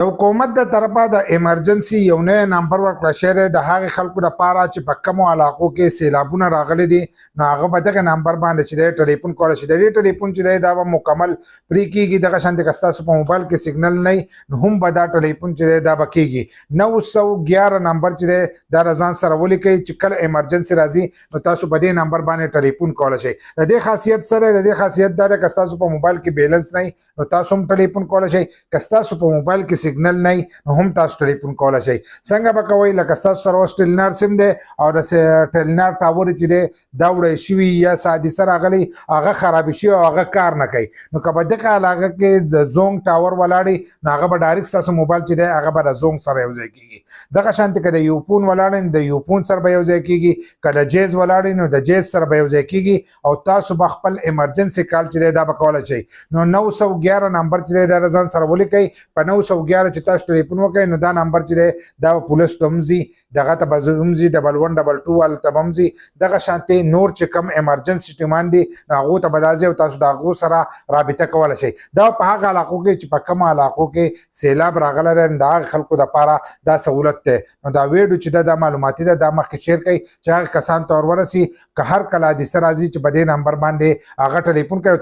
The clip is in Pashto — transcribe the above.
د حکومت د طرفه د ایمرجنسی یو نوی نمبر ورکړل شوی د هغې خلکو لپاره چې په کومو علاقو کې سیلابونه راغلي دي نو هغه به دغه نمبر باندې چې دی ټلیفون کولی شي. د دې ټلیفون چې دی دا به مکمل پرې کېږي. دغه شانتې که ستاسو په موبایل کې سیګنل نه وي نو هم به دا ټلیفون چې دی دا به کېږي. 911 نمبر چې دی دا ځان سره ولیکئ چې کله ایمرجنسي راځي نو تاسو په دې نمبر باندې ټلیفون کولی شئ. د دې خاصیت سره د دې خاصیت دا ده که ستاسو په موبایل کې بیلنس نه وي نو تاسو هم ټلیفون کولی شئ. که ستاسو په موبایل کې سیګنل نه نو هم تاسو ټلیفون کولی شئ. څنګه به کوئ لکه ستاسو سره اوس ټیلنار سیم دی او د ټیلنار ټاور چې دی دا وړی شوي یا حادثه راغلی هغه خرابې شوي او هغه کار نه کوي نو که په دغه علاقه کې د زونګ ټاور ولاړی نو هغه به ډایرکټ ستاسو موبایل چې دی هغه به د زونګ سره یو ځای کېږي. دغه شانتې که د یوپون ولاړی نو د یوپون سره به یو ځای کېږي. که د جیز ولاړی نو د جیز سره به یو ځای کېږي او تاسو به خپل ایمرجنسي کال چې دی دا به کولی شئ. نو 911 نمبر چې دی دا ځان سره ولیکئ. په 911 چې تاسو ټلیفون وکړئ نو دا نمبر چې دی دا به پولیس ته هم ځي دغه ته به هم ځي 1122 هلته به هم ځي. دغه شانتې نور چې کوم ایمرجنسي ټیمان دي نو هغو ته به دا ځي او تاسو د هغو سره رابطه کولی شئ. دا په هغه علاقو کې چې په کومو علاقو کې سیلاب راغلی دی نو د هغه خلکو دپاره دا سهولت دی. نو دا ویډیو چې دا معلوماتي ده دا مخکې شیر کړئ چې هغه کسانو ته ورورسي که هر کله حادثه راځي چې په دې نمبر باندې هغه ټلیفون کوي.